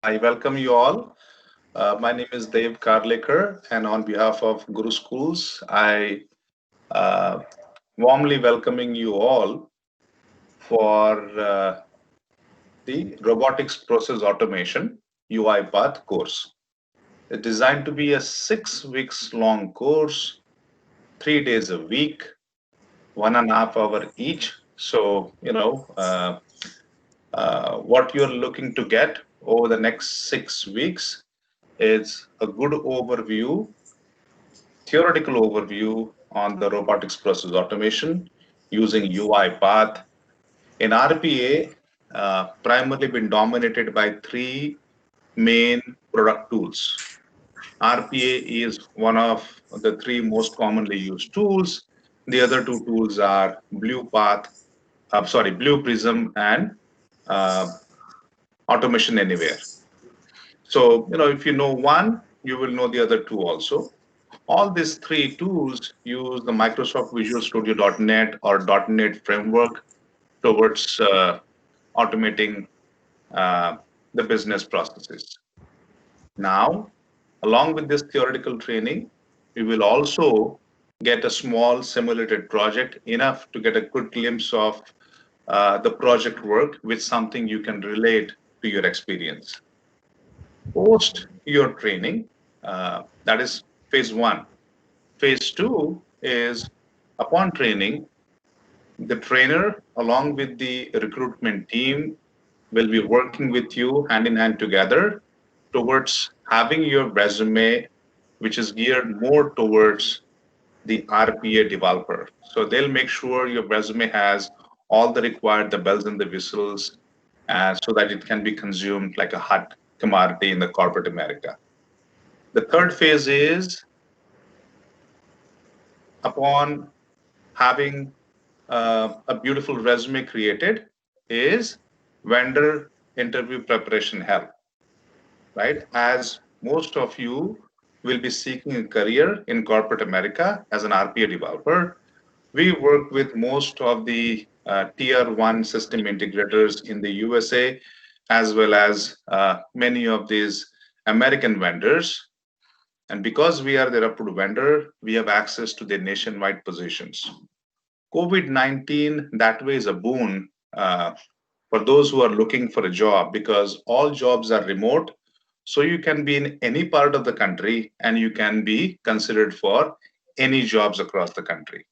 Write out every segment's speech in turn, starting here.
I welcome you all. My name is Dave Karlekar, and on behalf of GuruSchools, I uh, warmly welcoming you all for the Robotics Process Automation UiPath course. It's designed to be a 6 weeks long course, 3 days a week, 1.5 hour each. So, what you're looking to get over the next 6 weeks is a good overview, theoretical overview on the robotics process automation using UiPath. In RPA, primarily been dominated by three main product tools. RPA is one of the three most commonly used tools. The other two tools are Blue Prism and uh, Automation Anywhere. So, if you know one, you will know the other two also. All these three tools use the Microsoft Visual Studio.NET or .NET framework towards automating uh, the business processes. Now, along with this theoretical training, we will also get a small simulated project, enough to get a good glimpse of the project work with something you can relate to your experience. Post your training, that is phase one. Phase two is upon training, the trainer, along with the recruitment team, will be working with you hand in hand together towards having your resume, which is geared more towards the RPA developer. So they'll make sure your resume has all the required, the bells and the whistles, so that it can be consumed like a hot commodity in the corporate America. The third phase is upon having a beautiful resume created is vendor interview preparation help, right? As most of you will be seeking a career in corporate America as an RPA developer, we work with most of the tier one system integrators in the USA, as well as many of these American vendors. And because we are their approved vendor, we have access to their nationwide positions. COVID-19 that way is a boon for those who are looking for a job because all jobs are remote. So you can be in any part of the country and you can be considered for any jobs across the country.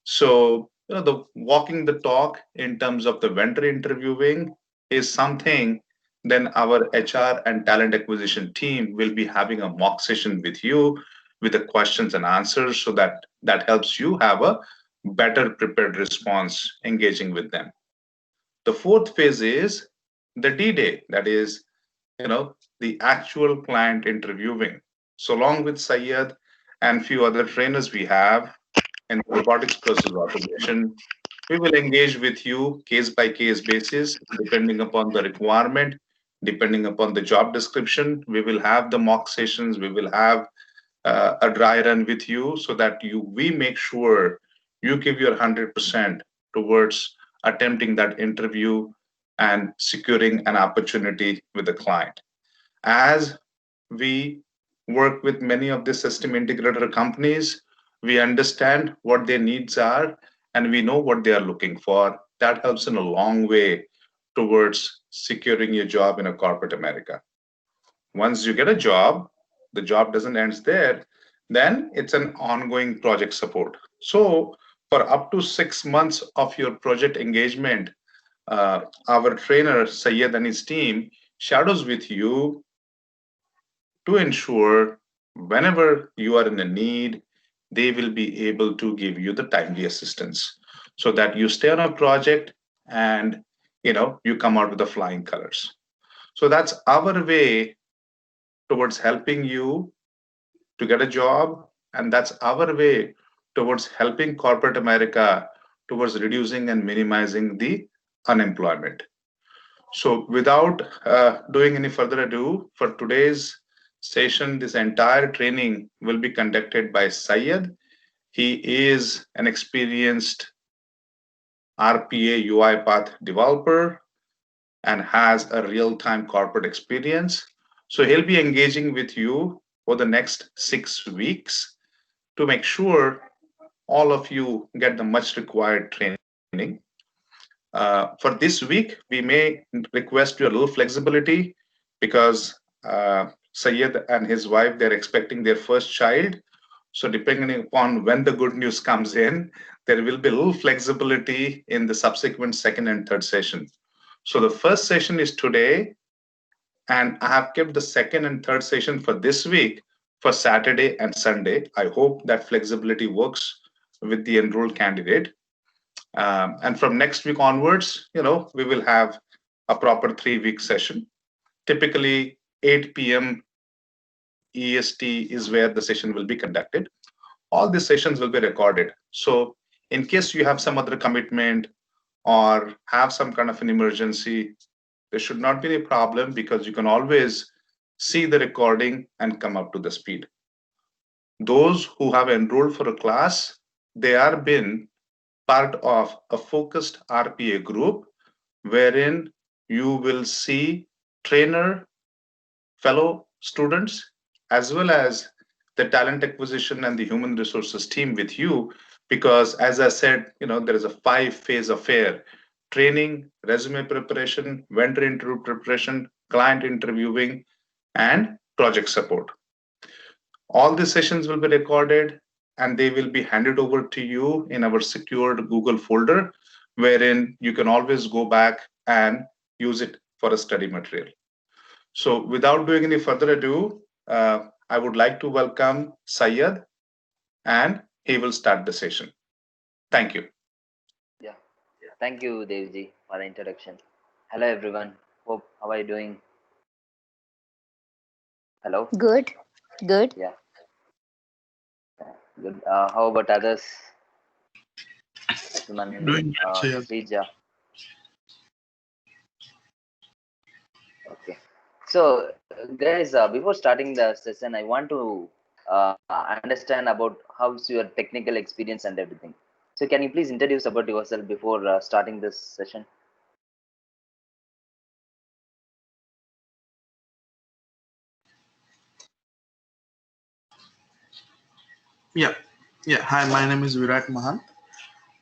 So, the walking the talk in terms of the vendor interviewing is something. Then our HR and talent acquisition team will be having a mock session with you with the questions and answers so that that helps you have a better prepared response engaging with them. The fourth phase is the D-Day, that is, the actual client interviewing. So along with Syed and few other trainers we have in robotics process automation, we will engage with you case by case basis, depending upon the requirement, depending upon the job description. We will have the mock sessions, we will have a dry run with you so that we make sure you give your 100% towards attempting that interview and securing an opportunity with the client. As we work with many of the system integrator companies, we understand what their needs are and we know what they are looking for. That helps in a long way towards securing your job in a corporate America. Once you get a job, the job doesn't end there, then it's an ongoing project support. So for up to 6 months of your project engagement, our trainer Sayed and his team shadows with you to ensure whenever you are in a need, they will be able to give you the timely assistance so that you stay on a project and you come out with the flying colors. So that's our way towards helping you to get a job, and that's our way towards helping corporate America towards reducing and minimizing the unemployment. So without doing any further ado, for today's session, this entire training will be conducted by Syed. He is an experienced RPA UiPath developer and has a real-time corporate experience. So he'll be engaging with you for the next 6 weeks to make sure all of you get the much required training. For this week, we may request you a little flexibility because Sayed and his wife, they're expecting their first child. So depending upon when the good news comes in, there will be a little flexibility in the subsequent second and third session. So the first session is today, and I have kept the second and third session for this week for Saturday and Sunday. I hope that flexibility works with the enrolled candidate. And from next week onwards, we will have a proper 3 week session. Typically, 8 p.m. EST is where the session will be conducted. All these sessions will be recorded. So, in case you have some other commitment or have some kind of an emergency, there should not be a problem because you can always see the recording and come up to the speed. Those who have enrolled for a class, they are been part of a focused RPA group wherein you will see trainer, fellow students, as well as the talent acquisition and the human resources team with you. Because as I said, there is a 5-phase affair: training, resume preparation, vendor interview preparation, client interviewing, and project support. All the sessions will be recorded and they will be handed over to you in our secured Google folder, wherein you can always go back and use it for a study material. So without doing any further ado, I would like to welcome Syed, and he will start the session. Thank you. Yeah, thank you, Devji, for the introduction. Hello, everyone. Hope how are you doing? Hello. Good, good. Yeah, good. How about others? Suman, Doing good, Sayed. Srija. Okay. So, guys, before starting the session, I want to understand about how's your technical experience and everything. So, can you please introduce about yourself before starting this session? Yeah, yeah. Hi, my name is Virat Mahan,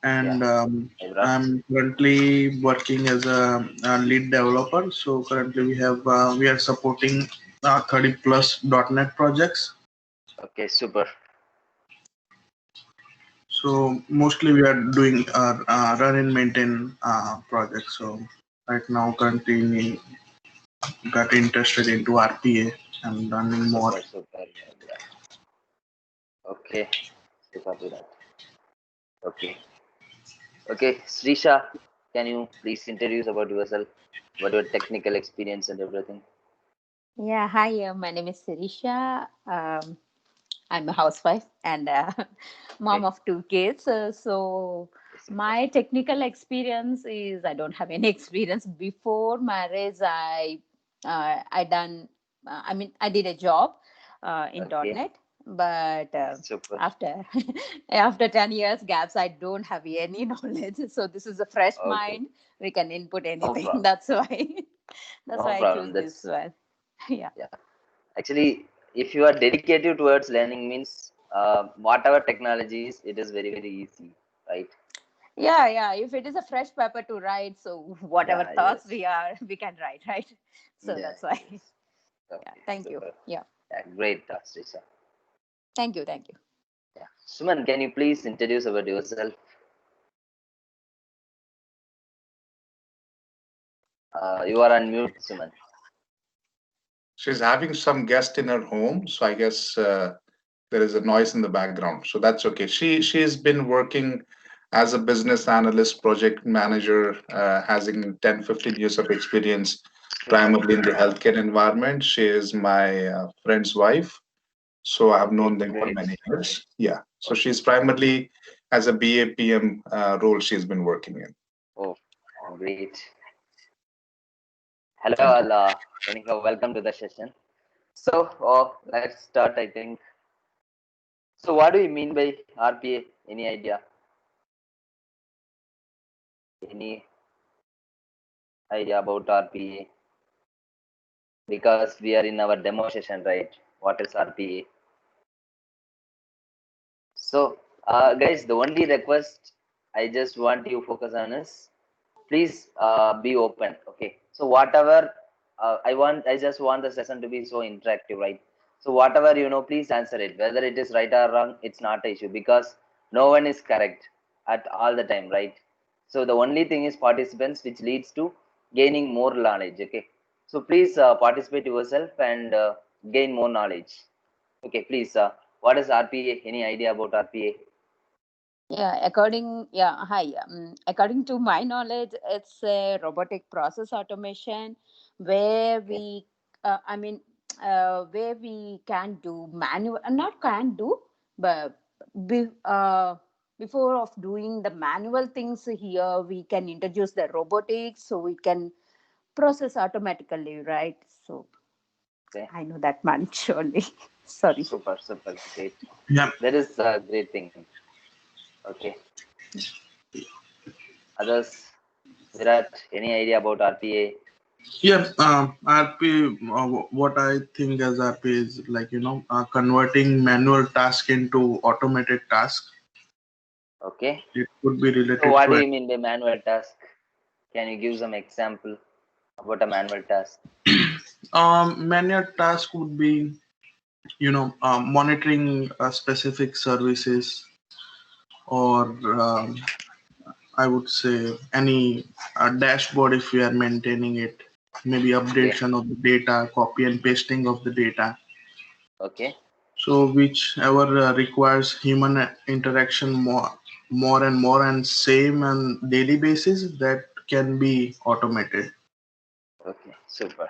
Yeah, and Evrat. I'm currently working as a lead developer. So currently we are supporting 30 plus .NET projects. Okay, super. So mostly we are doing run and maintain projects. So right now currently we got interested into RPA and learning more. Super, super. Yeah. Okay, super, Virat. Okay. Okay, Srisha, can you please introduce about yourself, about your technical experience and everything? Yeah, hi, my name is Sirisha. I'm a housewife and mom Okay, of two kids. So super. my technical experience is I don't have any experience before marriage. I done. I mean, I did a job in Okay, .NET, but super. after after 10 years gaps, I don't have any knowledge. So this is a fresh Okay, mind. We can input no anything. problem. That's why. That's No why I problem. choose this That's one. Yeah. yeah. Actually, if you are dedicated towards learning, means whatever technologies, it is very very easy, right? Yeah, yeah. If it is a fresh paper to write, so whatever Yeah. thoughts Yes. we are, we can write, right? So Yeah. that's why. Yes. Yeah. Okay. Thank you. Super. Yeah. Yeah. Great, Srisha. Thank you. Thank you. Yeah. Suman, can you please introduce about yourself? You are on mute, Suman. She's having some guest in her home, so I guess there is a noise in the background. So that's okay. She's been working as a business analyst, project manager, having 10, 15 years of experience, Super. primarily in the healthcare environment. She is my friend's wife, so I have Okay. known them for Great. many years. Yeah. So Okay. she's primarily as a BAPM role she's been working in. Oh, great. Hello, Thank you. all. Anyhow, welcome to the session. So, let's start. I think. So, what do you mean by RPA? Any idea? Any? idea about RPA? Because we are in our demo session, right? What is RPA? So, guys, the only request I just want you focus on is please be open. Okay. So whatever I just want the session to be so interactive, right? So whatever you know, please answer it. Whether it is right or wrong, it's not an issue because no one is correct at all the time, right? So the only thing is participants, which leads to gaining more knowledge. Okay. So please participate yourself and gain more knowledge. Okay, please. What is RPA? Any idea about RPA? According to my knowledge, it's a robotic process automation where Okay. where we can do manual, not can do, but be, uh, before of doing the manual things here, we can introduce the robotics so we can process automatically, right? So Okay. I know that much only. Sorry. Super, super, great. Yeah. That is a great thing. Okay. Others, Virat, any idea about RPA? Yeah, RP, what I think as RP is like, converting manual task into automated task. Okay. It could be So related what do to you mean by manual task? Can you give some example about a manual task? manual task would be, monitoring specific services or I would say any dashboard if we are maintaining it, maybe Okay. updation of the data, copy and pasting of the data. Okay. So whichever requires human interaction more and more and same on daily basis, that can be automated. Okay. Super.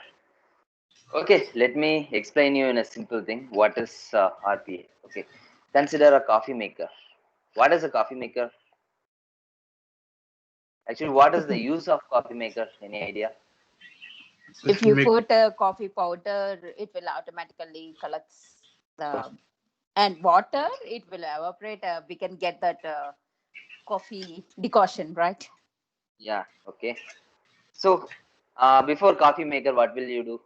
Okay. Let me explain you in a simple thing. What is RPA? Okay. Consider a coffee maker. What is a coffee maker? Actually, what is the use of coffee maker? Any idea? If If you make put a coffee powder, it will automatically collects the and water. It will evaporate. We can get that coffee decoction, right? Yeah. Okay. So before coffee maker, what will you do?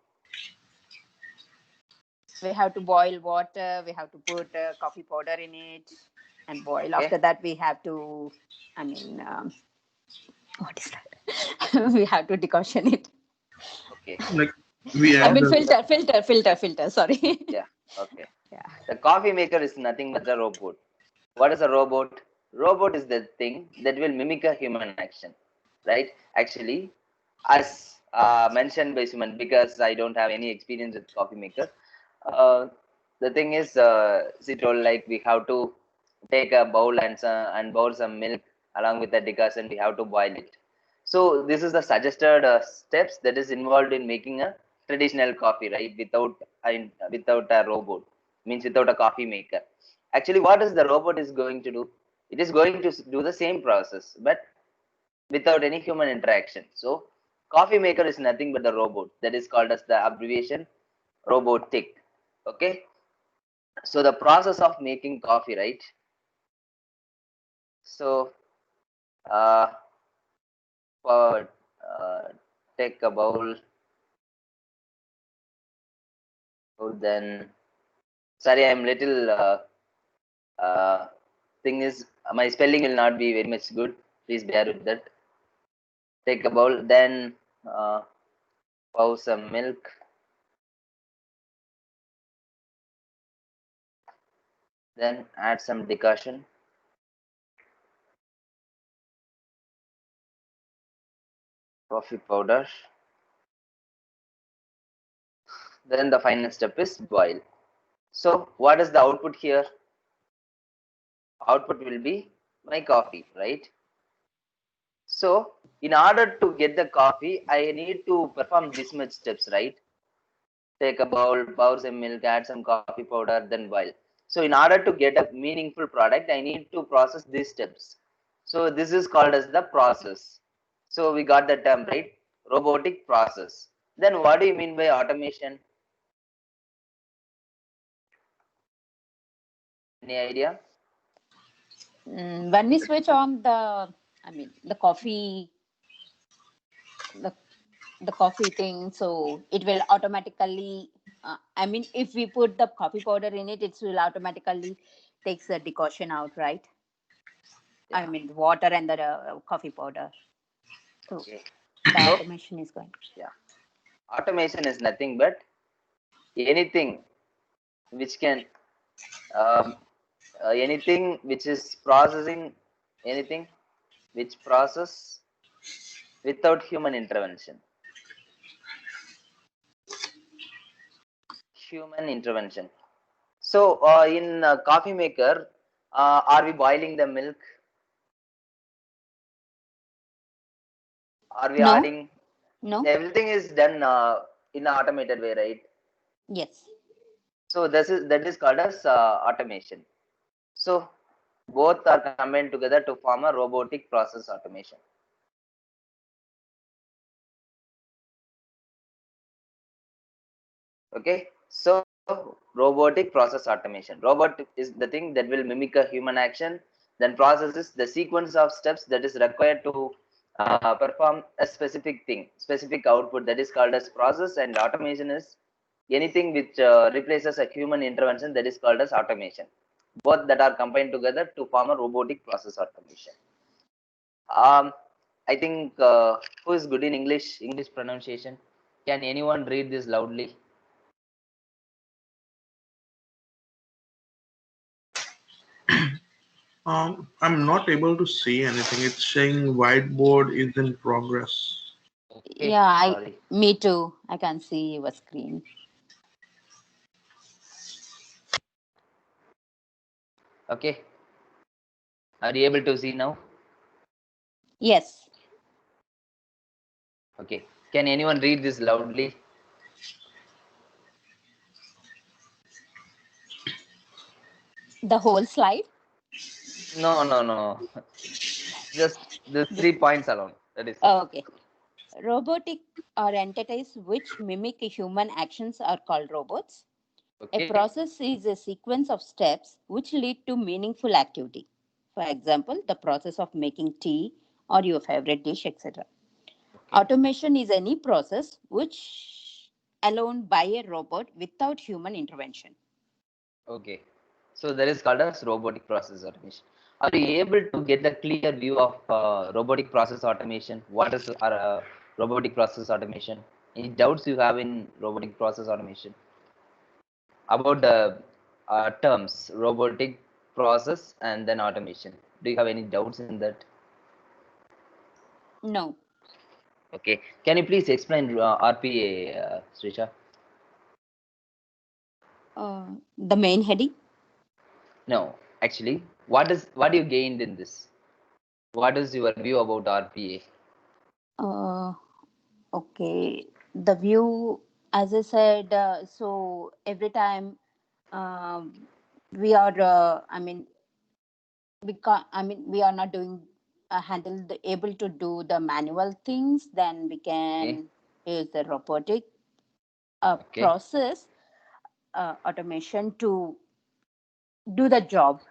We have to boil water. We have to put coffee powder in it and boil. Okay. After that, we have to. I mean, what is that? We have to decoction it. Okay. like we I add mean, the filter. Sorry. Yeah. Okay. Yeah. The coffee maker is nothing but a robot. What is a robot? Robot is the thing that will mimic a human action, right? Actually, as mentioned by Suman, because I don't have any experience with coffee maker, uh, the thing is, she told like we have to take a bowl and boil some milk along with the decantation. We have to boil it. So this is the suggested steps that is involved in making a traditional coffee, right? Without a robot, means without a coffee maker. Actually, what is the robot is going to do? It is going to do the same process, but without any human interaction. So coffee maker is nothing but the robot that is called as the abbreviation robotic. Okay. So the process of making coffee, right? So uh, for take a bowl, then sorry, I'm little thing is my spelling will not be very much good. Please bear with that. Take a bowl, then pour some milk, then add some decoction, coffee powder. Then the final step is boil. So what is the output here? Output will be my coffee, right? So in order to get the coffee, I need to perform this much steps, right? Take a bowl, pour some milk, add some coffee powder, then boil. So in order to get a meaningful product, I need to process these steps. So this is called as the process. So we got the term, right? Robotic process. Then what do you mean by automation? Any idea? When we switch on the, I mean, the coffee, the the coffee thing, so it will automatically I mean, if we put the coffee powder in it, it will automatically takes the decoction out, right? I mean, water and the coffee powder. So Okay. the So automation is going. yeah, automation is nothing but anything which can anything which is processing, anything which process without human intervention. Human intervention. So in coffee maker, are we boiling the milk? Are we No, adding? no, Everything is done in an automated way, right? yes. So that is called as automation. So both are combined together to form a robotic process automation. Okay, so robotic process automation. Robot is the thing that will mimic a human action, then processes the sequence of steps that is required to perform a specific thing, specific output, that is called as process. And automation is anything which replaces a human intervention, that is called as automation. Both that are combined together to form a robotic process automation. Um, I think who is good in English pronunciation? Can anyone read this loudly? I'm not able to see anything. It's saying whiteboard is in progress. Okay, Yeah, sorry. me too. I can see your screen. Okay, are you able to see now? Yes. Okay, can anyone read this loudly? The whole slide. No, no, no. Just the This. 3 points alone. That is it. Okay. Robotic or entities which mimic human actions are called robots. A Okay, process is a sequence of steps which lead to meaningful activity. For example, the process of making tea or your favorite dish, etc. okay, Automation is any process which alone by a robot without human intervention. okay. So that is called as robotic process automation. Are you able to get a clear view of robotic process automation? What is our robotic process automation? Any doubts you have in robotic process automation about the terms robotic process and then automation? Do you have any doubts in that? No. Okay, can you please explain RPA, Srisha? The main heading. No, actually, what you gained in this? What is your view about RPA? Uh, okay. The view, as I said, so every time we are, we are not doing able to do the manual things, then we Okay, can use the robotic okay, process automation to do the job.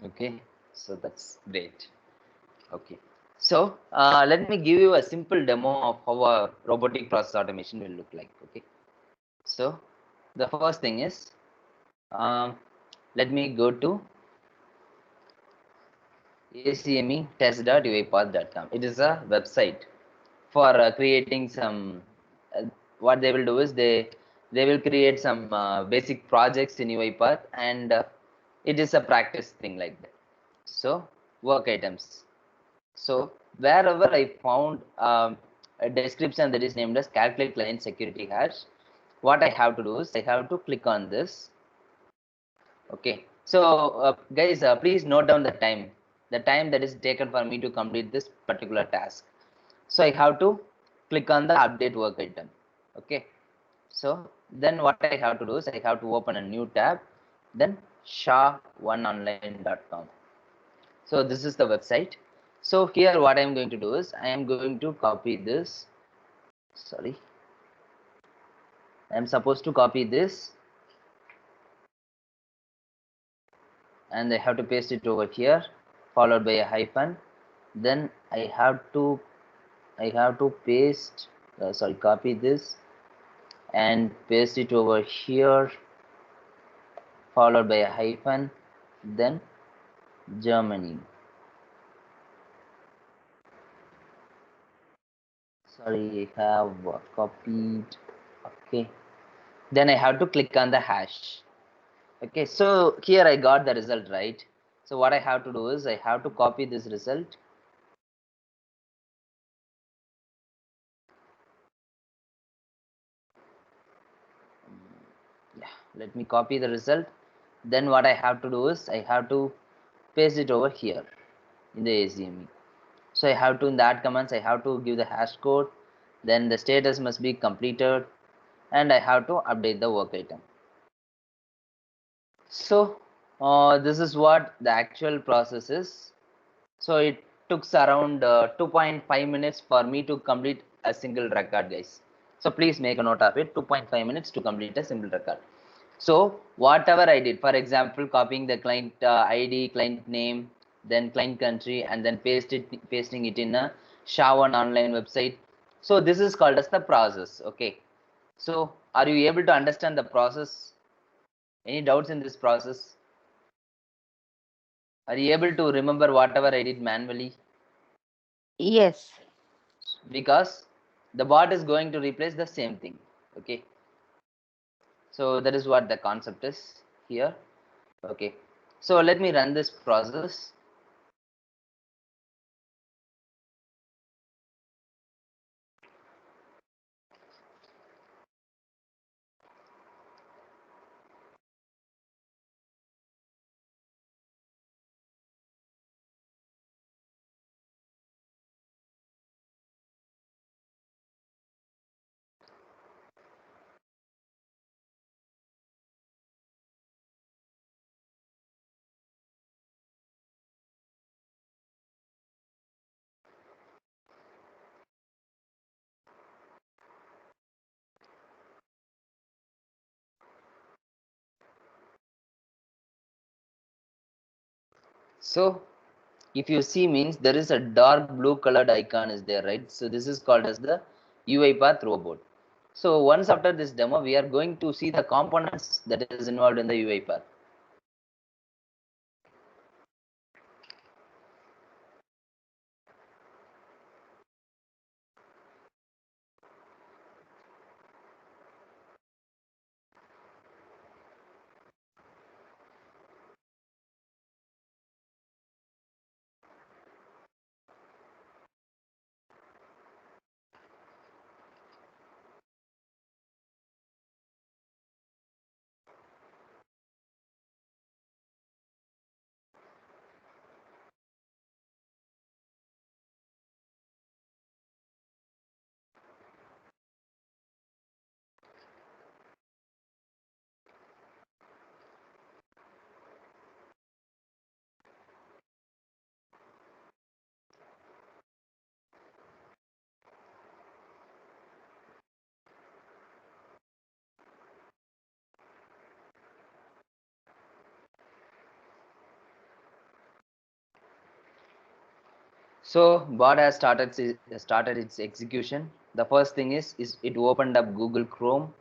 okay. So that's great. Okay. So let me give you a simple demo of how a robotic process automation will look like. Okay. So the first thing is, let me go to acmetest.uipath.com. It is a website for creating some. What they will do is they will create some basic projects in UiPath, and it is a practice thing like that. So work items. So wherever I found a description that is named as calculate client security hash, what I have to do is I have to click on this. Okay. So guys, please note down the time that is taken for me to complete this particular task. So I have to click on the update work item. Okay. So then what I have to do is I have to open a new tab, then sha1online.com. So this is the website. So here what I'm going to do is I am going to copy this. Sorry. I'm supposed to copy this and I have to paste it over here, followed by a hyphen. Then I have to paste copy this and paste it over here, followed by a hyphen, then Germany. Sorry, I have copied. Okay, then I have to click on the hash. Okay, so here I got the result, right? So what I have to do is I have to copy this result. Yeah, let me copy the result. Then what I have to do is I have to paste it over here in the ACME. So I have to, in that commands, I have to give the hash code, then the status must be completed, and I have to update the work item. So this is what the actual process is. So it took around 2.5 minutes for me to complete a single record, guys. So please make a note of it, 2.5 minutes to complete a simple record. So whatever I did, for example, copying the client ID, client name, then client country, and then pasting it in a SHA-1 online website. So this is called as the process. Okay. So are you able to understand the process? Any doubts in this process? Are you able to remember whatever I did manually? Yes. Because the bot is going to replace the same thing. Okay. So that is what the concept is here. Okay. So let me run this process. So if you see, means there is a dark blue colored icon is there, right? So this is called as the UiPath robot. So once after this demo, we are going to see the components that is involved in the UiPath. So bot has started its execution. The first thing is it opened up Google Chrome.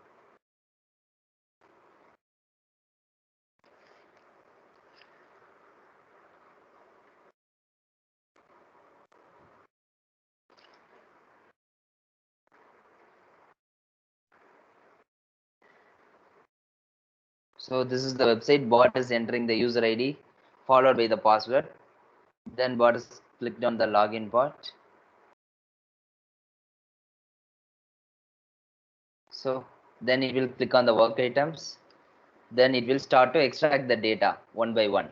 So this is the website. Bot is entering the user ID followed by the password. Then bot is clicked on the login part. So then it will click on the work items. Then it will start to extract the data one by one.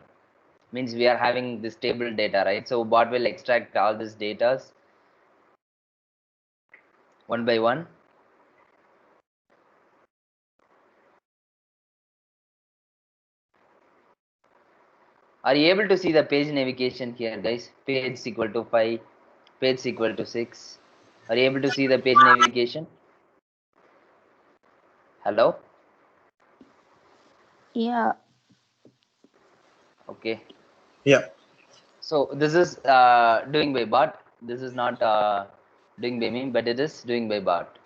Means we are having this table data, right? So bot will extract all these data one by one. Are you able to see the page navigation here, guys? Page equal to 5, page equal to 6. Are you able to see the page navigation? Hello? Yeah. Okay. Yeah. So this is doing by bot. This is not doing by me, but it is doing by bot.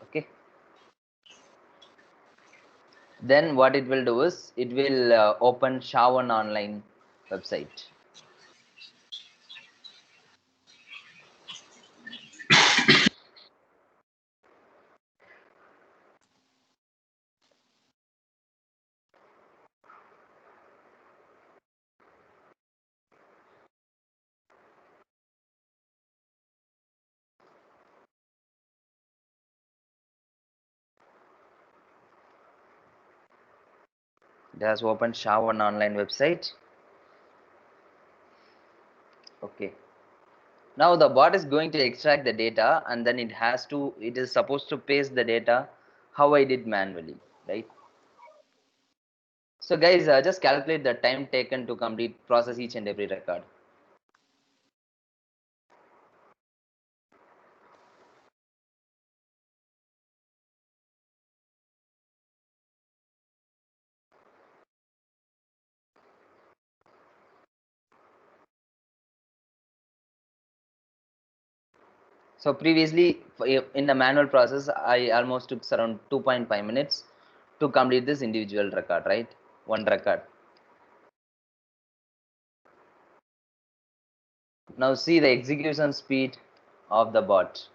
Then what it will do is it will open SHA1 online website. It has opened SHA1 online website. Okay. Now the bot is going to extract the data, and then it is supposed to paste the data how I did manually, right? So guys, just calculate the time taken to process each and every record. So previously in the manual process, I almost took around 2.5 minutes to complete this individual record, right? One record. Now see the execution speed of the bot.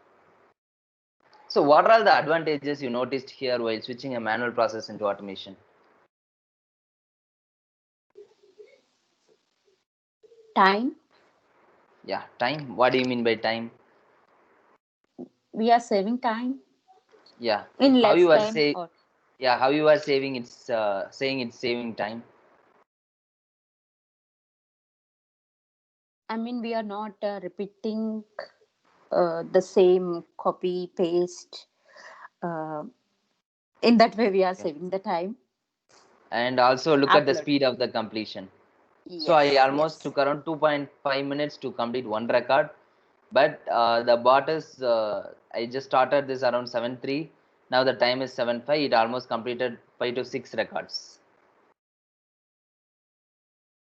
So what are the advantages you noticed here while switching a manual process into automation? Time. Yeah, time. What do you mean by time? We are saving time Yeah. in How less you are time. Or how you are saving saying it's saving time? I mean, we are not repeating the same copy paste. Uh, in that way, we are Okay. saving the time. And also look at the Upload. speed of the completion. So I Yes. almost Yes. took around 2.5 minutes to complete one record, but the bot is I just started this around 7:03. Now the time is 7:05. It almost completed 5 to 6 records.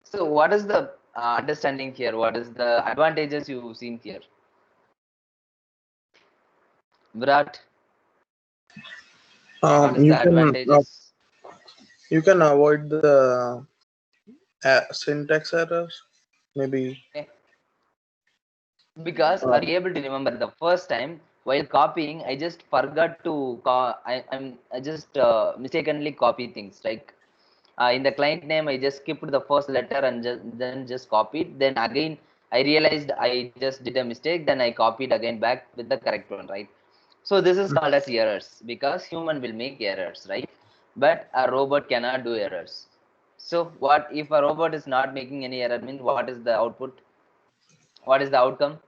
So what is the understanding here? What is the advantages you've seen here? Virat, what is You the can advantages? avoid the syntax errors, maybe. Okay. Because are you able to remember the first time while copying, I just forgot to I just mistakenly copy things, like in the client name I just skipped the first letter and then just copied, then again I realized I just did a mistake, then I copied again back with the correct one, right? So this is called as errors, because human will make errors, right? But a robot cannot do errors. So what if a robot is not making any error, means what is the output? What is the outcome?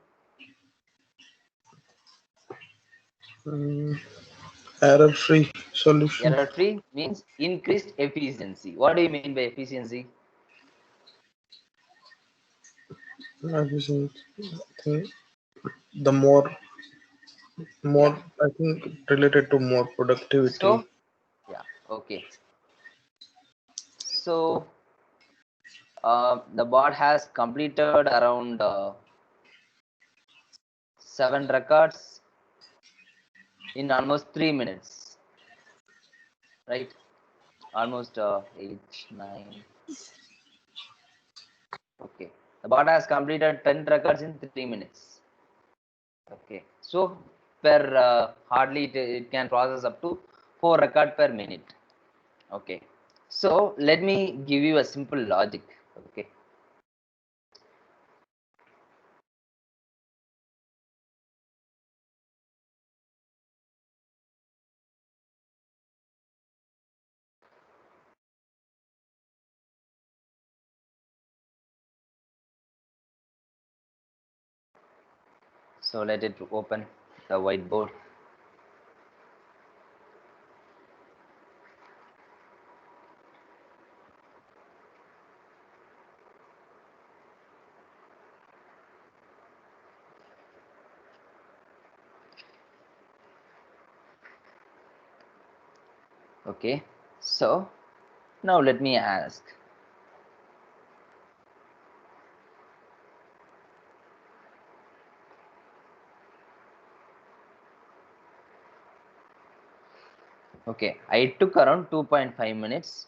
Error-free solution. Error free means increased efficiency. What do you mean by efficiency? Efficient. I think the more Yeah. I think related to more productivity. So yeah, okay. So the bot has completed around 7 records in almost 3 minutes, right? Almost 8, 9. Okay. The bot has completed 10 records in 3 minutes. Okay. So per hardly it can process up to 4 records per minute. Okay. So let me give you a simple logic. Okay. So let it open the whiteboard. Okay. So now let me ask. Okay, I took around 2.5 minutes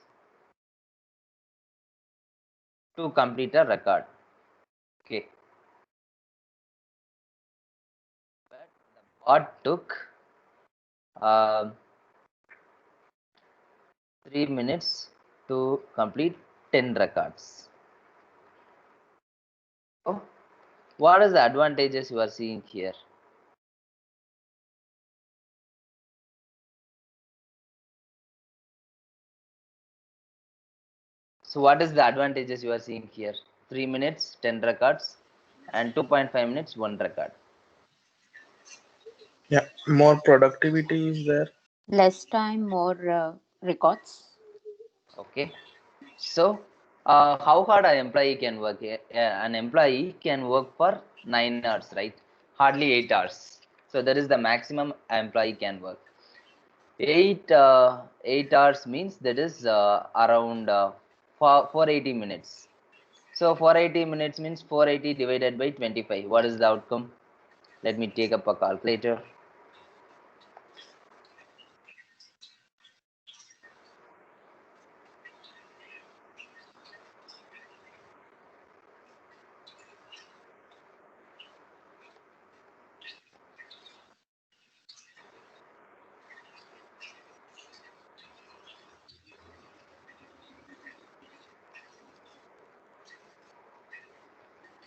to complete a record. Okay, but the bot took 3 minutes to complete 10 records. So, what is the advantages you are seeing here? So what is the advantages you are seeing here? 3 minutes, 10 records, and 2.5 minutes, 1 record. Yeah, more productivity is there. Less time, more records. Okay. So how hard an employee can work here? An employee can work for 9 hours, right? Hardly 8 hours. So that is the maximum an employee can work. 8 hours means that is around 480 minutes. So 480 minutes means 480 divided by 25. What is the outcome? Let me take up a calculator.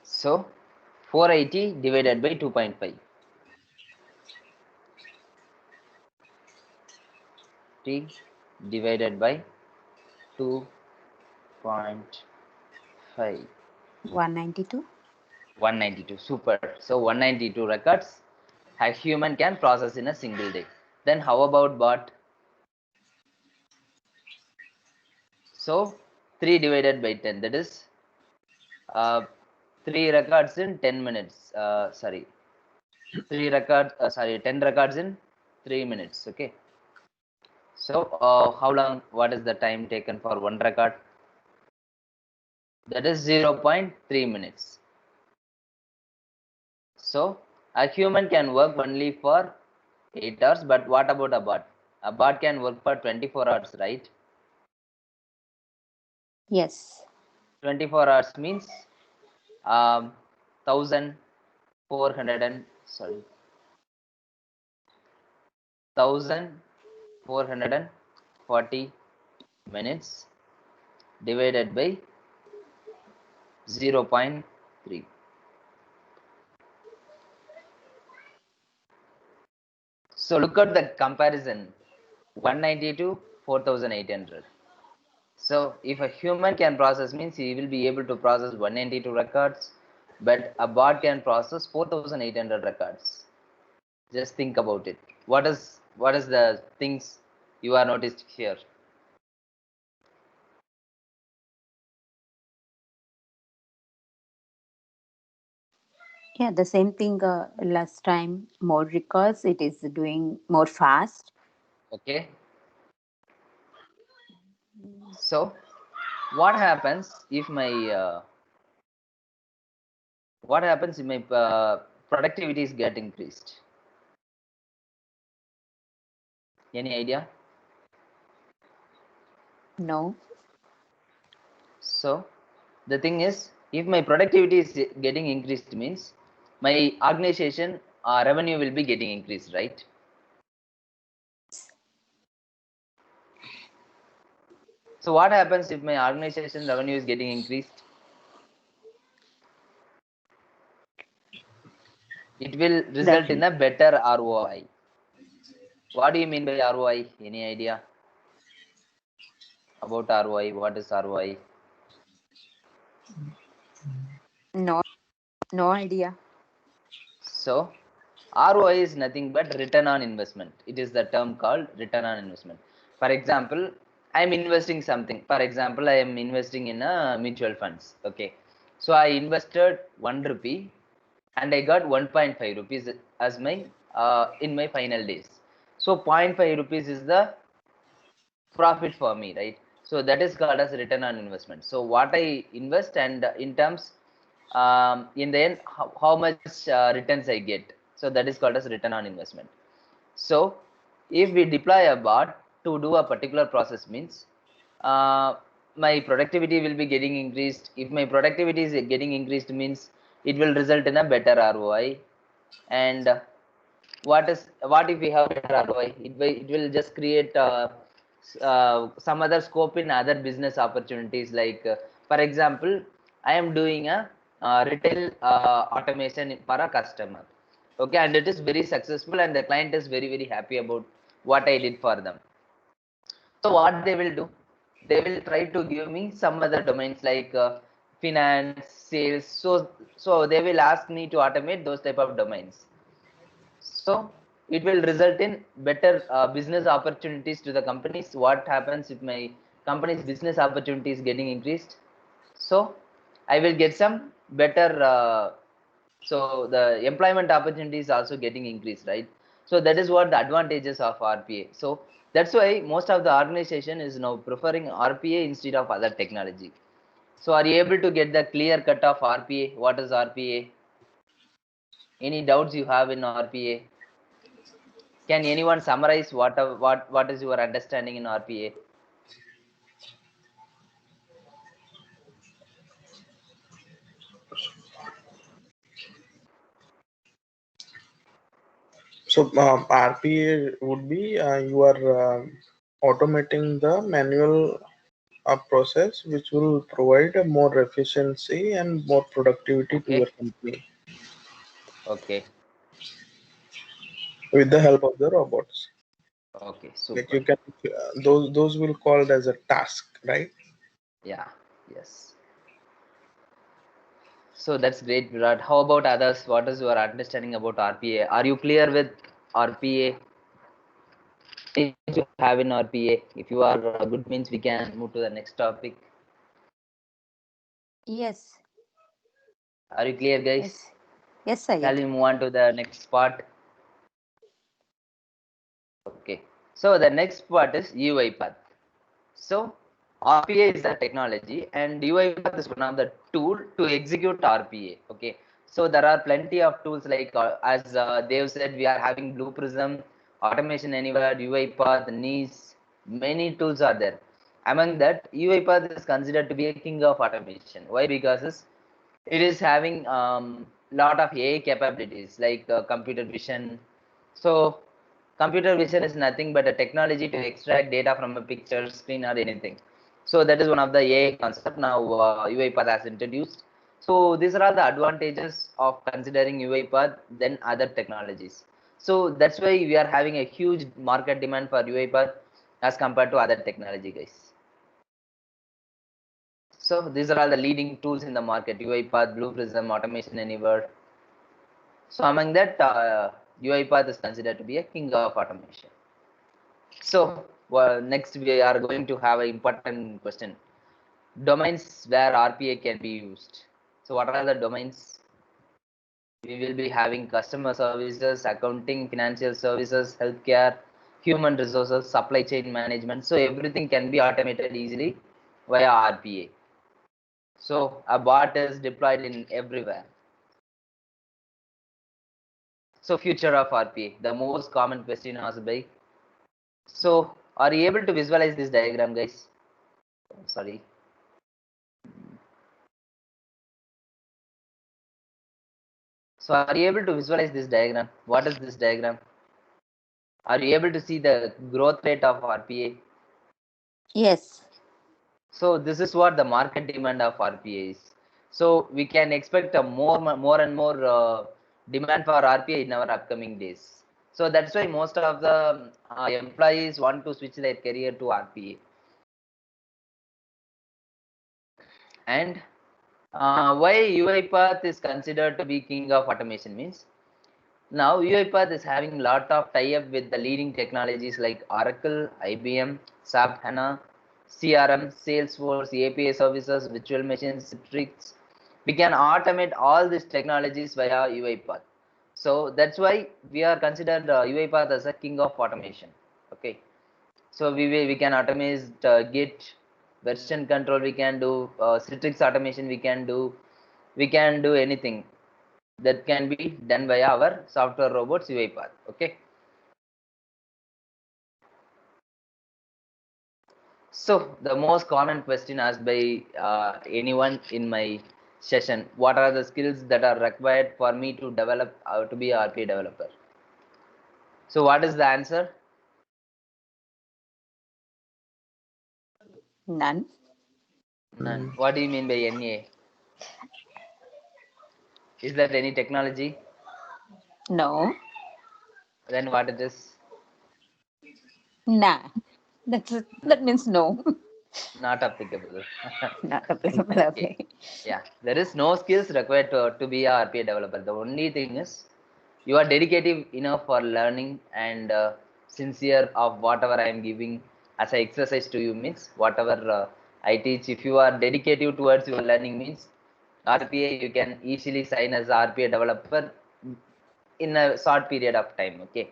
So 480 divided by 2.5. T divided by 2.5. 192. 192. Super. So 192 records a human can process in a single day. Then how about bot? So 3 divided by 10. That is 3 records in 10 minutes. 3 records. 10 records in 3 minutes. Okay. So how long? What is the time taken for 1 record? That is 0.3 minutes. So a human can work only for 8 hours, but what about a bot? A bot can work for 24 hours, right? Yes. 24 hours means 1400 and 1440 minutes divided by 0.3. So look at the comparison, 190 to 4800. So if a human can process means he will be able to process 192 records, but a bot can process 4800 records. Just think about it. What is the things you are noticed here? Yeah, the same thing last time, more records. It is doing more fast. Okay. So what happens if my productivity is get increased? Any idea? No. So the thing is, if my productivity is getting increased means my organization revenue will be getting increased, right? So what happens if my organization revenue is getting increased? It will result in a better ROI. What do you mean by ROI? Any idea about ROI? What is ROI? No. No idea. So ROI is nothing but return on investment. It is the term called return on investment. For example, I am investing something. For example, I am investing in a mutual funds. Okay. So I invested 1 rupee and I got 1.5 rupees as my in my final days. So 0.5 rupees is the profit for me, right? So that is called as return on investment. So what I invest and in terms in the end how much returns I get. So that is called as return on investment. So if we deploy a bot, to do a particular process means my productivity will be getting increased. If my productivity is getting increased means it will result in a better ROI. And what if we have better ROI? It will just create some other scope in other business opportunities. Like for example, I am doing a retail automation for a customer. Okay, and it is very successful, and the client is very happy about what I did for them. So what they will do, they will try to give me some other domains like finance, sales. So they will ask me to automate those type of domains. So it will result in better business opportunities to the companies. What happens if my company's business opportunity is getting increased? So I will get some better so the employment opportunity is also getting increased, right? So that is what the advantages of RPA. So that's why most of the organization is now preferring RPA instead of other technology. So are you able to get the clear cut of RPA? What is RPA? Any doubts you have in RPA? Can anyone summarize what is your understanding in RPA? So RPA would be you are automating the manual process, which will provide a more efficiency and more productivity to your Okay. company Okay. with the help of the robots. Okay. Like Super. you can those will called as a task, right? Yeah. Yes. So that's great, Virat. How about others? What is your understanding about RPA? Are you clear with RPA? Things you have in RPA? If you are good, means we can move to the next topic. Yes. Are you clear, guys? Yes. Yes, Syed. Shall we move on to the next part? Okay. So the next part is UiPath. So RPA is the technology, and UiPath is one of the tool to execute RPA. Okay. So there are plenty of tools like as Dave said, we are having Blue Prism, Automation Anywhere, UiPath, NIS. Many tools are there. Among that, UiPath is considered to be a king of automation. Why? Because it is having lot of AI capabilities like computer vision. So computer vision is nothing but a technology to extract data from a picture, screen, or anything. So that is one of the AI concept now UiPath has introduced. So these are all the advantages of considering UiPath than other technologies. So that's why we are having a huge market demand for UiPath as compared to other technology, guys. So these are all the leading tools in the market: UiPath, Blue Prism, Automation Anywhere. So among that, UiPath is considered to be a king of automation. So next we are going to have an important question: domains where RPA can be used. So what are the domains? We will be having customer services, accounting, financial services, healthcare, human resources, supply chain management. So everything can be automated easily via RPA. So a bot is deployed in everywhere. So future of RPA, the most common question asked by. So are you able to visualize this diagram, guys? Sorry. So are you able to visualize this diagram? What is this diagram? Are you able to see the growth rate of RPA? Yes. So this is what the market demand of RPA is. So we can expect a more and more demand for RPA in our upcoming days. So that's why most of the employees want to switch their career to RPA. And why UiPath is considered to be king of automation means now UiPath is having lot of tie-up with the leading technologies like Oracle, IBM, SAP HANA, CRM, Salesforce, API services, virtual machines, Citrix. We can automate all these technologies via UiPath. So that's why we are considered UiPath as a king of automation. Okay. So we can automate Git, version control we can do, Citrix automation we can do anything that can be done by our software robots UiPath. Okay. So the most common question asked by anyone in my session, what are the skills that are required for me to develop to be a RPA developer? So what is the answer? None. None. What do you mean by NA? Is that any technology? No. Then what it is? Nah. That means no. Not applicable. Not applicable. Okay. Okay. Yeah, there is no skills required to be a RPA developer. The only thing is you are dedicated enough for learning and sincere of whatever I am giving as an exercise to you means whatever I teach. If you are dedicated towards your learning means RPA, you can easily sign as RPA developer in a short period of time. Okay,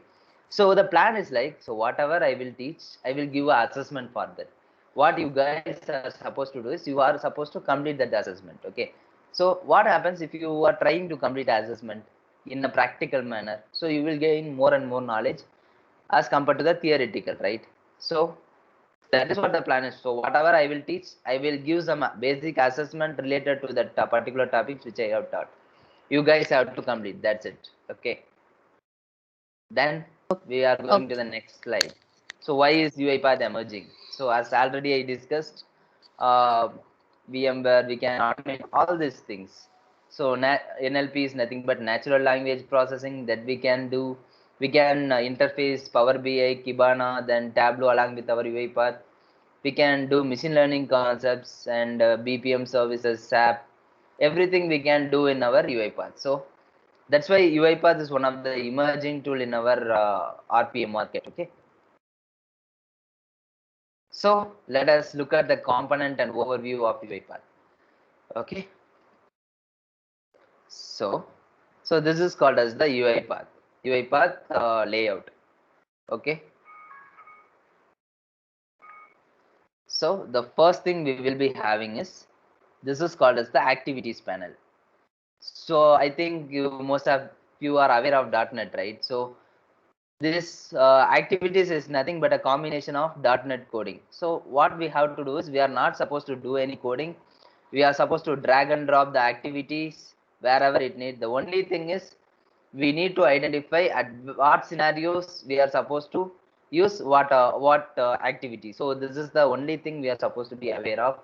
so the plan is like, so whatever I will teach, I will give an assessment for that. What you guys are supposed to do is you are supposed to complete that assessment. Okay, so what happens if you are trying to complete assessment in a practical manner? So you will gain more and more knowledge as compared to the theoretical, right? So that is what the plan is. So whatever I will teach, I will give some basic assessment related to that particular topics which I have taught. You guys have to complete. That's it. Okay. Then we are going to Okay. the next slide. So why is UiPath emerging? So as already I discussed, uh, VMware, we can automate all these things. So NLP is nothing but natural language processing that we can do. We can interface Power BI, Kibana, then Tableau along with our UiPath. We can do machine learning concepts and BPM services, SAP. Everything we can do in our UiPath. So that's why UiPath is one of the emerging tool in our RPA market. Okay. So let us look at the component and overview of UiPath. Okay. So, so this is called as the UiPath layout. Okay. So the first thing we will be having is this is called as the activities panel. So I think you are aware of .NET, right? So this activities is nothing but a combination of .NET coding. So what we have to do is we are not supposed to do any coding. We are supposed to drag and drop the activities wherever it needs. The only thing is we need to identify at what scenarios we are supposed to use what activity. So this is the only thing we are supposed to be aware of.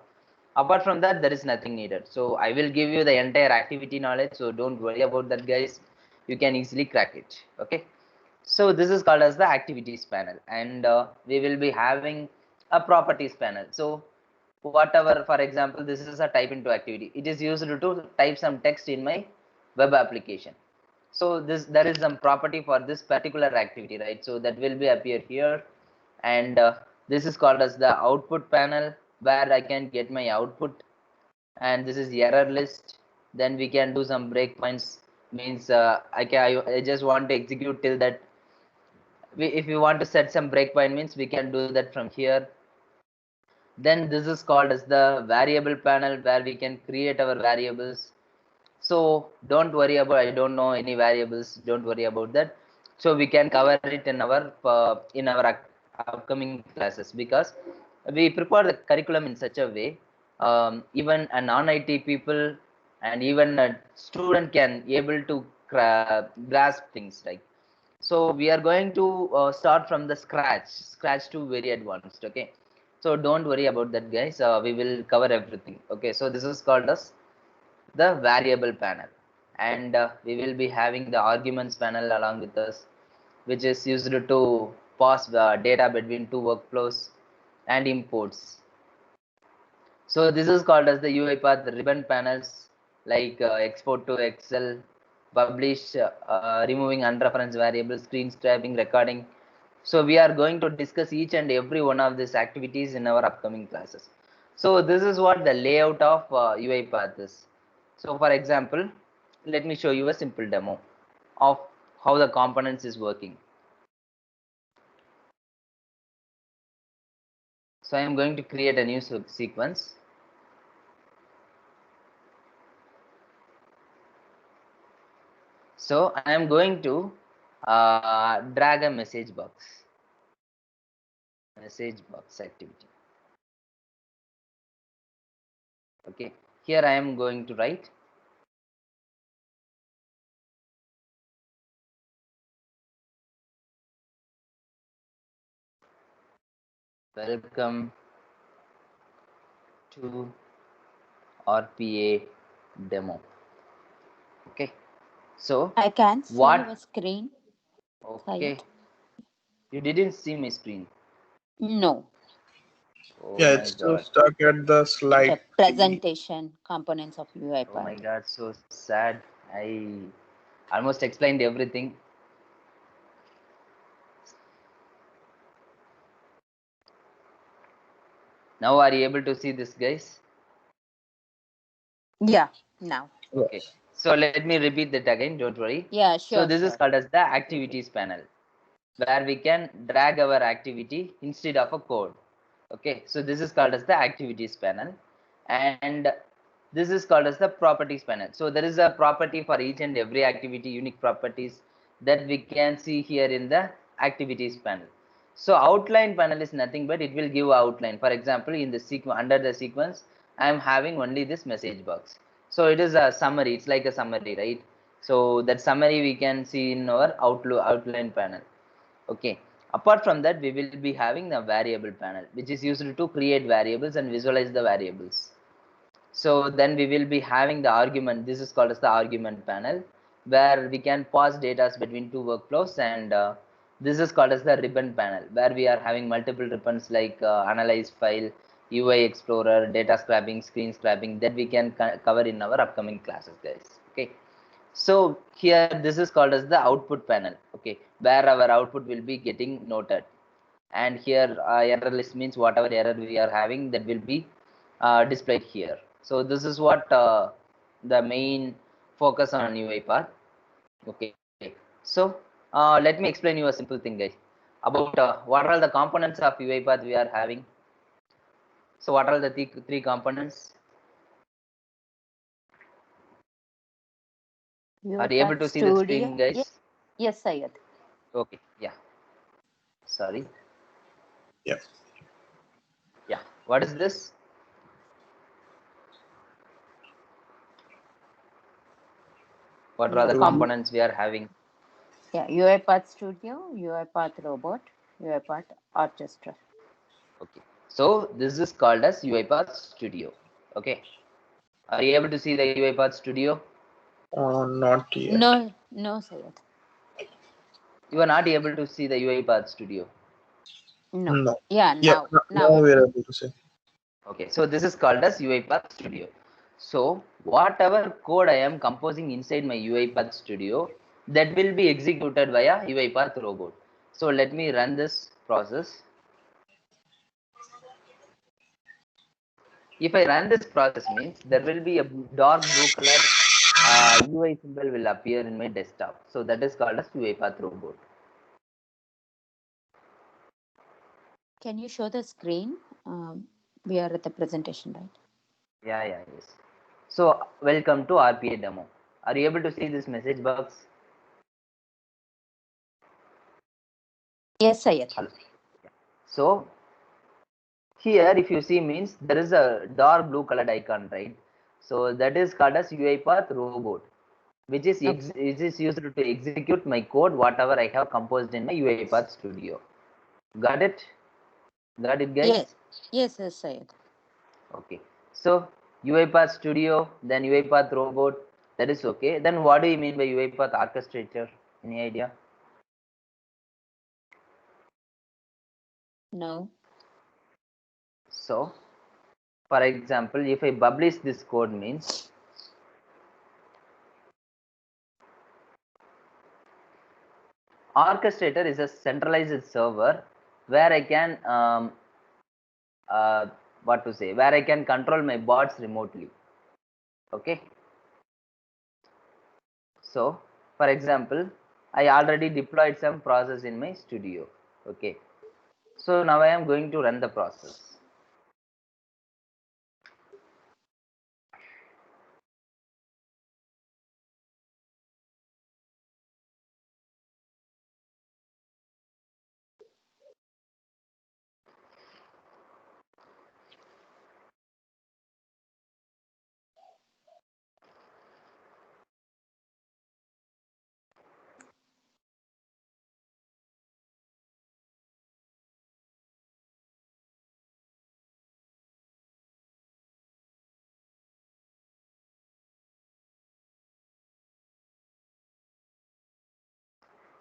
Apart from that, there is nothing needed. So I will give you the entire activity knowledge. So don't worry about that, guys. You can easily crack it. Okay. So this is called as the activities panel, and we will be having a properties panel. So whatever, for example, this is a type into activity. It is used to type some text in my web application. So this there is some property for this particular activity, right? So that will be appear here, and this is called as the output panel where I can get my output, and this is error list. Then we can do some breakpoints. Means I just want to execute till that if you want to set some breakpoint means we can do that from here. Then this is called as the variable panel where we can create our variables. So don't worry about, I don't know any variables, don't worry about that. So we can cover it in our upcoming classes, because we prepare the curriculum in such a way even a non-IT people and even a student can able to grasp things, right? So we are going to start from the scratch to very advanced. Okay, so don't worry about that, guys. We will cover everything. Okay, so this is called as the variable panel, and we will be having the arguments panel along with us, which is used to pass the data between two workflows and imports. So this is called as the UiPath ribbon panels, like export to Excel, publish, removing unreferenced variables, screen scraping, recording. So we are going to discuss each and every one of these activities in our upcoming classes. So this is what the layout of UiPath is. So for example, let me show you a simple demo of how the components is working. So I am going to create a new sequence. So I am going to drag a message box activity. Okay, here I am going to write welcome to RPA demo. Okay, so I can see what? your screen. Okay, Syed. you didn't see my screen. No, Oh Yeah, my it's still god. stuck at the at slide the 3. presentation components of Oh my UiPath. god, so sad. I almost explained everything. Now are you able to see this, guys? Yeah, now. Okay, so let me repeat that again, don't worry. Yeah, So sure, this is sure. called as the activities panel, where we can drag our activity instead of a code. Okay, so this is called as the activities panel, and this is called as the properties panel. So there is a property for each and every activity, unique properties that we can see here in the activities panel. So outline panel is nothing but it will give outline. For example, in the sequence, under the sequence, I am having only this message box. So it is a summary, it's like a summary, right? So that summary we can see in our outline panel. Okay, apart from that, we will be having the variable panel, which is used to create variables and visualize the variables. So then we will be having the argument. This is called as the argument panel, where we can pass data between two workflows, and this is called as the ribbon panel, where we are having multiple ribbons like analyze file, UI explorer, data scrapping, screen scrapping, that we can cover in our upcoming classes, guys. Okay, so here this is called as the output panel. Okay, where our output will be getting noted, and here error list means whatever error we are having, that will be displayed here. So this is what the main focus on UiPath. Okay, so let me explain you a simple thing, guys, about what are the components of UiPath we are having. So what are the three components? Are you able UiPath to see the Studio. screen, guys? Yes, yes, Syed. Okay, yeah, sorry. Yeah. Yeah, what is this? What are the components we are having? Yeah, UiPath Studio, UiPath Robot, UiPath Orchestra. Okay, so this is called as UiPath Studio. Okay, are you able to see the UiPath Studio? Not yet. No, no, Syed. You are not able to see the UiPath Studio. No. No. Yeah, Yeah, now. now we're able to see. Okay, so this is called as UiPath Studio. So whatever code I am composing inside my UiPath Studio, that will be executed via UiPath Robot. So let me run this process. If I run this process means there will be a dark blue color UI symbol will appear in my desktop. So that is called as UiPath Robot. Can you show the screen? We are at the presentation, right? Yeah, yes. So welcome to RPA demo. Are you able to see this message box? Yes, Syed. Hello. So here, if you see, means there is a dark blue colored icon, right? So that is called as UiPath Robot, which is used to execute my code, whatever I have composed in my UiPath Studio. Got it? Got it, guys? Yes, Syed. Okay. So UiPath Studio, then UiPath Robot. That is okay. Then what do you mean by UiPath Orchestrator? Any idea? No. So, for example, if I publish this code means Orchestrator is a centralized server where I can what to say, where I can control my bots remotely. Okay. So, for example, I already deployed some process in my studio. Okay. So now I am going to run the process.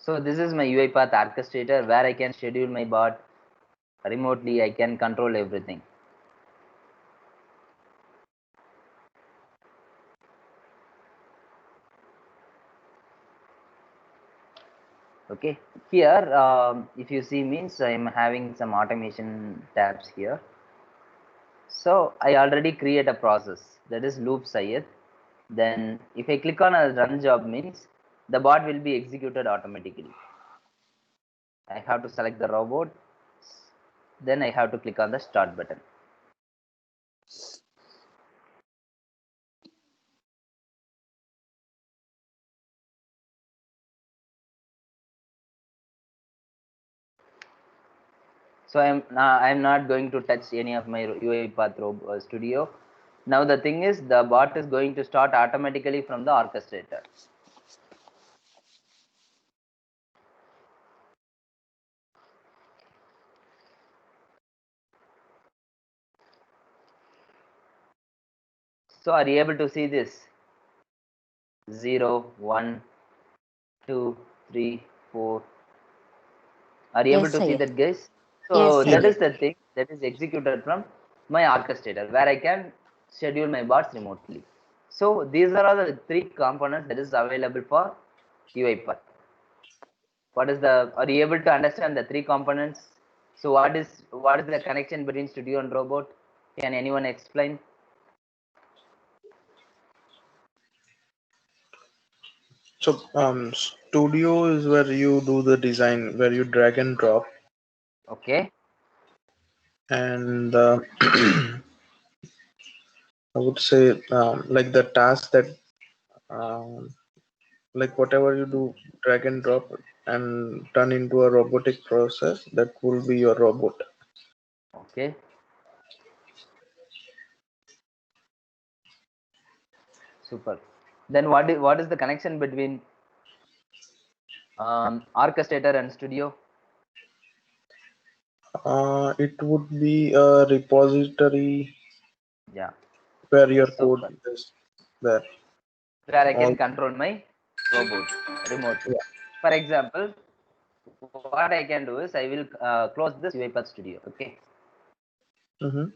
So this is my UiPath Orchestrator where I can schedule my bot remotely. I can control everything. Okay, here if you see means I'm having some automation tabs here. So I already create a process that is loop Syed. Then if I click on a run job means the bot will be executed automatically. I have to select the robot, then I have to click on the start button. So I'm not going to touch any of my UiPath Studio. Now the thing is the bot is going to start automatically from the orchestrator. So are you able to see this? 0, 1, 2, 3, 4. Are you able Yes, to see Sayed. that, guys? Yes, So that Sayed. is the thing that is executed from my orchestrator where I can schedule my bots remotely. So these are all the 3 components that is available for UiPath. What is the? Are you able to understand the 3 components? So what is the connection between studio and robot? Can anyone explain? So studio is where you do the design, where you drag and drop, Okay. and I would say like the task that um, like whatever you do, drag and drop and turn into a robotic process, that will be your robot. Okay. Super. Then what is the connection between orchestrator and studio? It would be a repository Yeah. where your code Super. is there. Where I All can control my robot remotely. yeah. For example, what I can do is I will close this UiPath Studio. Okay. Mm-hmm.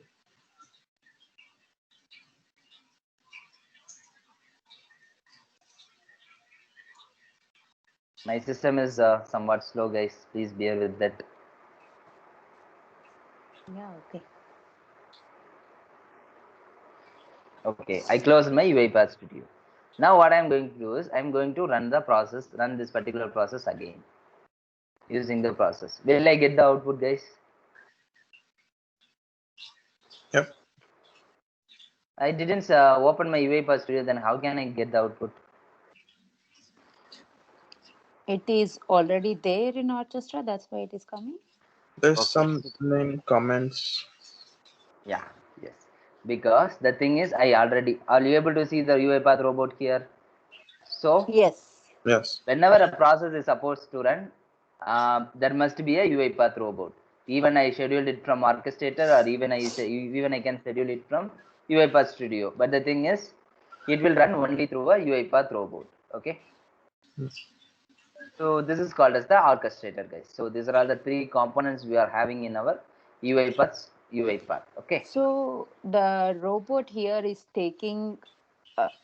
My system is somewhat slow, guys. Please bear with that. Yeah, okay. Okay, I closed my UiPath Studio. Now what I'm going to do is I'm going to run this particular process again using the process. Will I get the output, guys? Yep. I didn't open my UiPath Studio, then how can I get the output? It is already there in Orchestra. That's why it is coming. There's Okay. some name comments. Yeah, yes. Because the thing is, are you able to see the UiPath robot here? So Yes. Yes. whenever a process is supposed to run, there must be a UiPath robot. Even I scheduled it from orchestrator, or even I can schedule it from UiPath Studio. But the thing is, it will run only through a UiPath robot. Okay. So this is called as the orchestrator, guys. So these are all the 3 components we are having in our UiPath. Okay. So the robot here is taking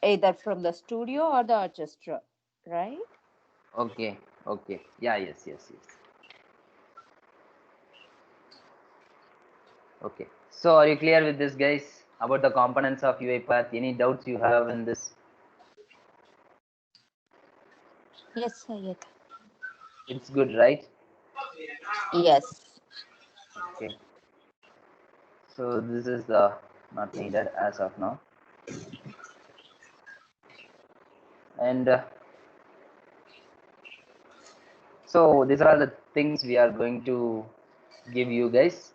either from the studio or the orchestra, right? Okay. Okay. Yeah. Yes. Okay. So are you clear with this, guys, about the components of UiPath? Any doubts you have in this? Yes, Sayed. It's good, right? Yes. Okay. So this is not needed as of now. And so these are all the things we are going to give you guys.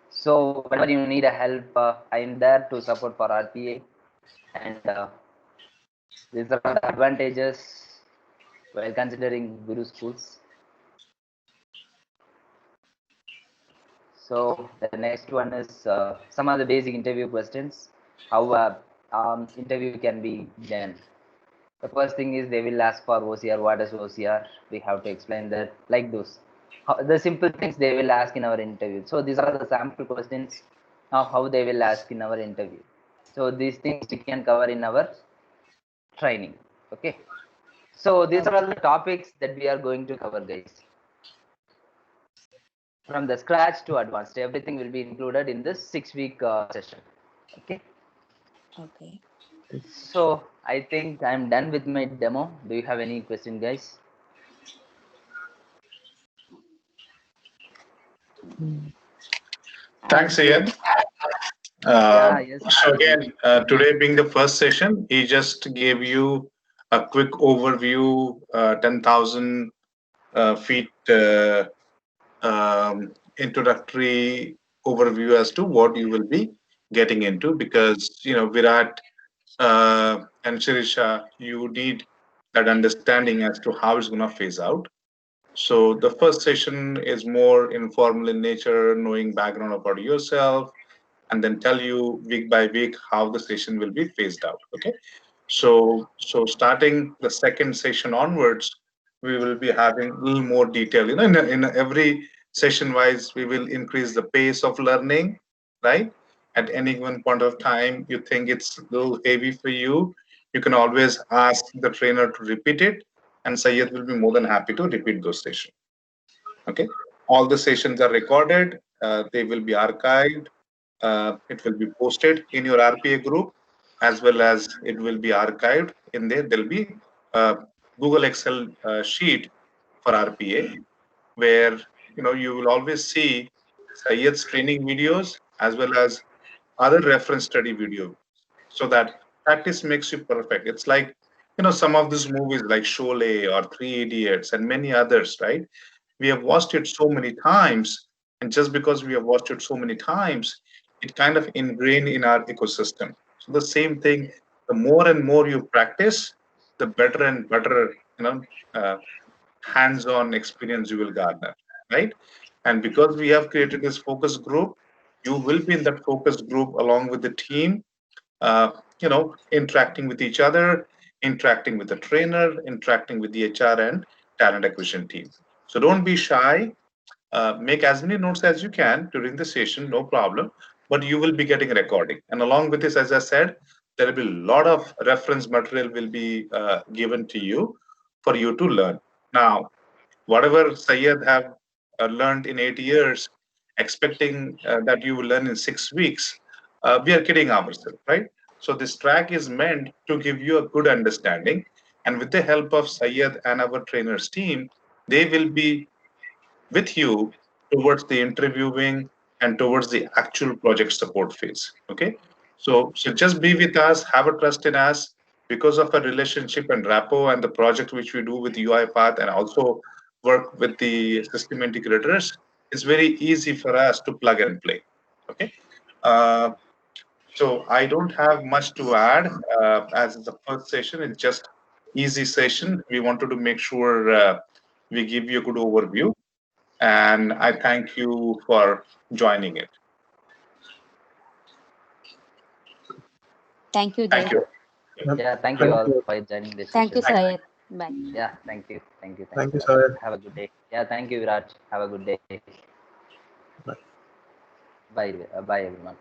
So whenever you need a help, I'm there to support for RPA. And these are the advantages while considering GuruSchools. So the next one is some of the basic interview questions. How interview can be done. The first thing is they will ask for OCR. What is OCR? We have to explain that, like those. The simple things they will ask in our interview. So these are the sample questions of how they will ask in our interview. So these things we can cover in our training. Okay. So these are all the topics that we are going to cover, guys. From the scratch to advanced, everything will be included in this 6-week session. Okay. Okay. So I think I'm done with my demo. Do you have any question, guys? Thanks, Ian. Yes. So again, today being the first session, he just gave you a quick overview, 10,000 feet introductory overview as to what you will be getting into, because Virat and Shirisha, you need that understanding as to how it's going to phase out. So the first session is more informal in nature, knowing background about yourself, and then tell you week by week how the session will be phased out. Okay. So starting the second session onwards, we will be having a little more detail. In every session wise, we will increase the pace of learning, right? At any given point of time, you think it's a little heavy for you, you can always ask the trainer to repeat it, and Sayed will be more than happy to repeat those sessions. Okay. All the sessions are recorded. They will be archived. It will be posted in your RPA group, as well as it will be archived in there. There'll be a Google Excel sheet for RPA, where you will always see Sayed's training videos as well as other reference study video, so that practice makes you perfect. It's like some of these movies like Sholay or Three Idiots and many others, right? We have watched it so many times, and just because we have watched it so many times, it kind of ingrained in our ecosystem. So the same thing, the more and more you practice, the better and better uh, hands-on experience you will garner, right? And because we have created this focus group, you will be in that focus group along with the team, interacting with each other, interacting with the trainer, interacting with the HR and talent acquisition team. So don't be shy. Make as many notes as you can during the session, no problem. But you will be getting a recording, and along with this, as I said, there will be a lot of reference material will be given to you for you to learn. Now, whatever Sayed have learned in 8 years, expecting that you will learn in 6 weeks, we are kidding ourselves, right? So this track is meant to give you a good understanding, and with the help of Sayed and our trainers team, they will be with you towards the interviewing and towards the actual project support phase. Okay. So just be with us, have a trust in us, because of a relationship and rapport and the project which we do with UiPath, and also work with the system integrators. It's very easy for us to plug and play. Okay. Uh, so I don't have much to add, as the first session. It's just easy session. We wanted to make sure we give you a good overview, and I thank you for joining it. Thank you, Thank Jay. you. Yeah, thank you Thank all you. for joining this Thank you, session. Sayed. Bye. Yeah, thank you. Thank you. Thank you, Thanks a lot. Sayed. Have a good day. Yeah, thank you, Virat. Have a good day. Bye. Bye. Bye, everyone.